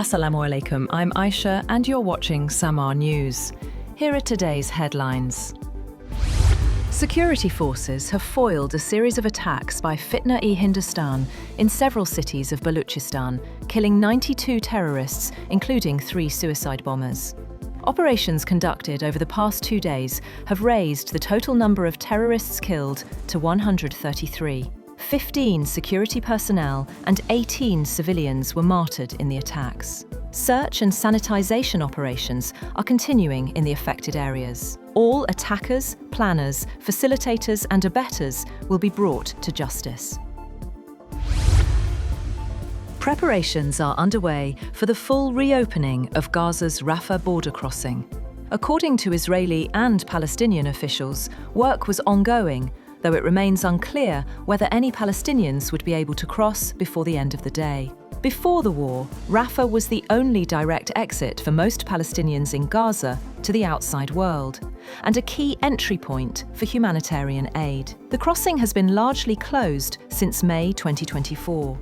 Assalamu alaikum, I'm Aisha and you're watching Samaa News. Here are today's headlines. Security forces have foiled a series of attacks by Fitna-e-Hindustan in several cities of Balochistan, killing 92 terrorists, including 3 suicide bombers. Operations conducted over the past 2 days have raised the total number of terrorists killed to 133. 15 security personnel and 18 civilians were martyred in the attacks. Search and sanitization operations are continuing in the affected areas. All attackers, planners, facilitators and abettors will be brought to justice. Preparations are underway for the full reopening of Gaza's Rafah border crossing. According to Israeli and Palestinian officials, work was ongoing, though it remains unclear whether any Palestinians would be able to cross before the end of the day. Before the war, Rafah was the only direct exit for most Palestinians in Gaza to the outside world, and a key entry point for humanitarian aid. The crossing has been largely closed since May 2024.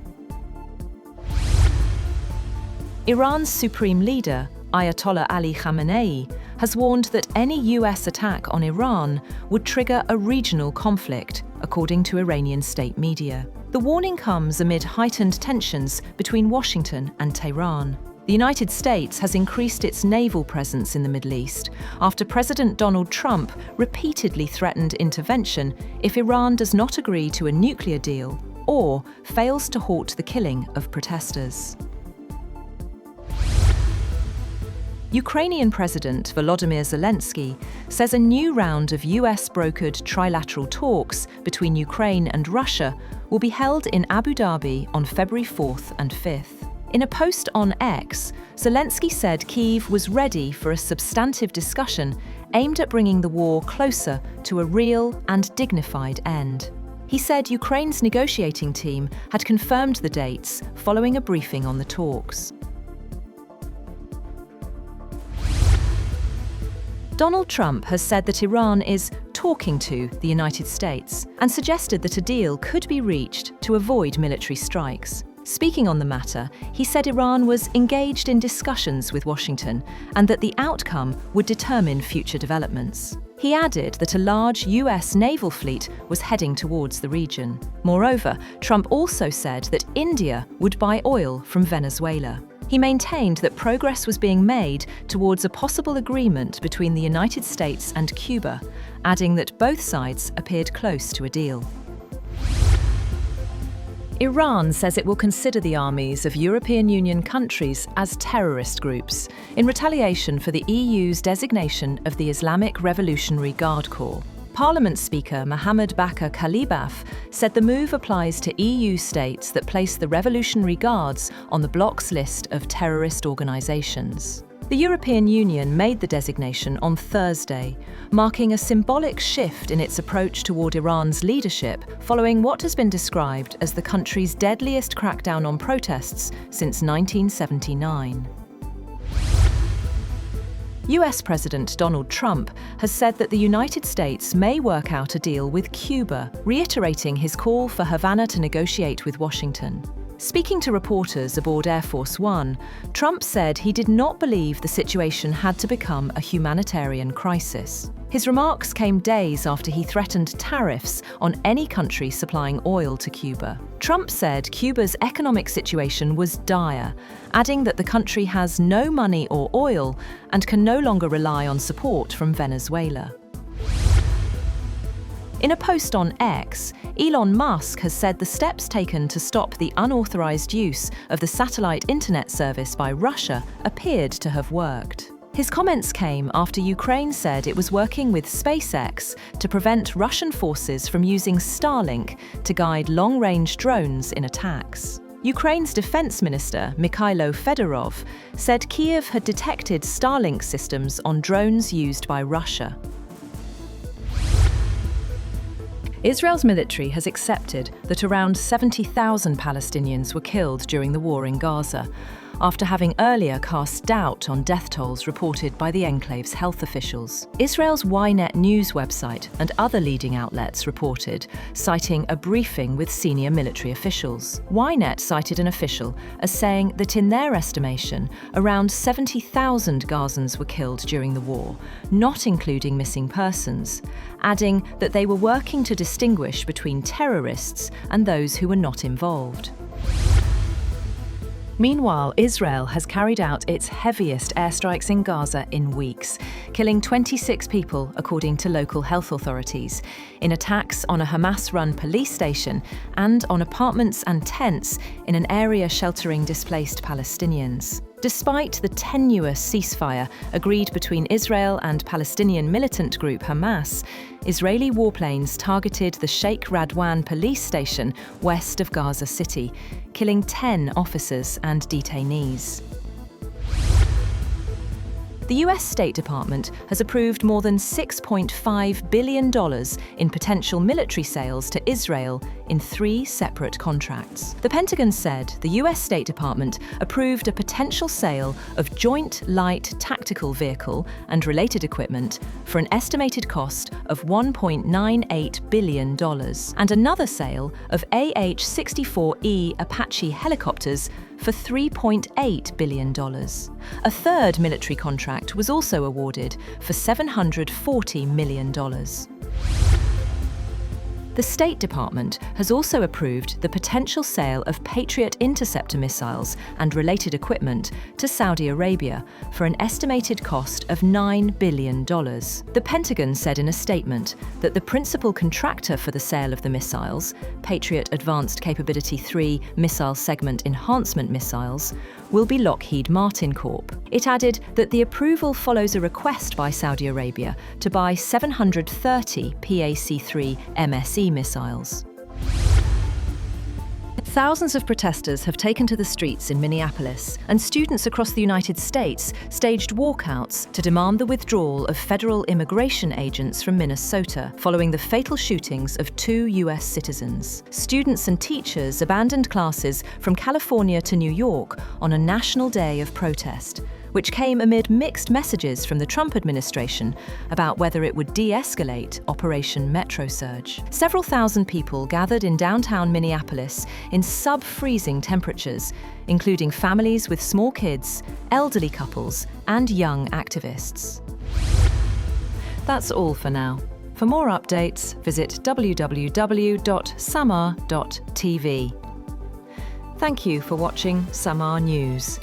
Iran's supreme leader, Ayatollah Ali Khamenei, has warned that any US attack on Iran would trigger a regional conflict, according to Iranian state media. The warning comes amid heightened tensions between Washington and Tehran. The United States has increased its naval presence in the Middle East after President Donald Trump repeatedly threatened intervention if Iran does not agree to a nuclear deal or fails to halt the killing of protesters. Ukrainian President Volodymyr Zelensky says a new round of US-brokered trilateral talks between Ukraine and Russia will be held in Abu Dhabi on February 4th and 5th. In a post on X, Zelensky said Kyiv was ready for a substantive discussion aimed at bringing the war closer to a real and dignified end. He said Ukraine's negotiating team had confirmed the dates following a briefing on the talks. Donald Trump has said that Iran is talking to the United States and suggested that a deal could be reached to avoid military strikes. Speaking on the matter, he said Iran was engaged in discussions with Washington and that the outcome would determine future developments. He added that a large US naval fleet was heading towards the region. Moreover, Trump also said that India would buy oil from Venezuela. He maintained that progress was being made towards a possible agreement between the United States and Cuba, adding that both sides appeared close to a deal. Iran says it will consider the armies of European Union countries as terrorist groups in retaliation for the EU's designation of the Islamic Revolutionary Guard Corps. Parliament Speaker Mohammed Bakr Kalibaf said the move applies to EU states that place the Revolutionary Guards on the bloc's list of terrorist organisations. The European Union made the designation on Thursday, marking a symbolic shift in its approach toward Iran's leadership following what has been described as the country's deadliest crackdown on protests since 1979. US President Donald Trump has said that the United States may work out a deal with Cuba, reiterating his call for Havana to negotiate with Washington. Speaking to reporters aboard Air Force One, Trump said he did not believe the situation had to become a humanitarian crisis. His remarks came days after he threatened tariffs on any country supplying oil to Cuba. Trump said Cuba's economic situation was dire, adding that the country has no money or oil and can no longer rely on support from Venezuela. In a post on X, Elon Musk has said the steps taken to stop the unauthorized use of the satellite internet service by Russia appeared to have worked. His comments came after Ukraine said it was working with SpaceX to prevent Russian forces from using Starlink to guide long-range drones in attacks. Ukraine's defense minister, Mikhailo Fedorov, said Kyiv had detected Starlink systems on drones used by Russia. Israel's military has accepted that around 70,000 Palestinians were killed during the war in Gaza, after having earlier cast doubt on death tolls reported by the enclave's health officials. Israel's Ynet news website and other leading outlets reported, citing a briefing with senior military officials. Ynet cited an official as saying that in their estimation, around 70,000 Gazans were killed during the war, not including missing persons, adding that they were working to distinguish between terrorists and those who were not involved. Meanwhile, Israel has carried out its heaviest airstrikes in Gaza in weeks, killing 26 people, according to local health authorities, in attacks on a Hamas-run police station and on apartments and tents in an area sheltering displaced Palestinians. Despite the tenuous ceasefire agreed between Israel and Palestinian militant group Hamas, Israeli warplanes targeted the Sheikh Radwan police station west of Gaza City, killing 10 officers and detainees. The US State Department has approved more than $6.5 billion in potential military sales to Israel in 3 separate contracts. The Pentagon said the US State Department approved a potential sale of Joint Light Tactical Vehicle and related equipment for an estimated cost of $1.98 billion, and another sale of AH-64E Apache helicopters for $3.8 billion. A third military contract was also awarded for $740 million. The State Department has also approved the potential sale of Patriot interceptor missiles and related equipment to Saudi Arabia for an estimated cost of $9 billion. The Pentagon said in a statement that the principal contractor for the sale of the missiles, Patriot Advanced Capability 3 Missile Segment Enhancement Missiles, will be Lockheed Martin Corp. It added that the approval follows a request by Saudi Arabia to buy 730 PAC-3 MSE missiles. Thousands of protesters have taken to the streets in Minneapolis, and students across the United States staged walkouts to demand the withdrawal of federal immigration agents from Minnesota following the fatal shootings of 2 US citizens. Students and teachers abandoned classes from California to New York on a national day of protest, which came amid mixed messages from the Trump administration about whether it would de-escalate Operation Metro Surge. Several thousand people gathered in downtown Minneapolis in sub-freezing temperatures, including families with small kids, elderly couples, and young activists. That's all for now. For more updates, visit www.samaa.tv. Thank you for watching Samaa News.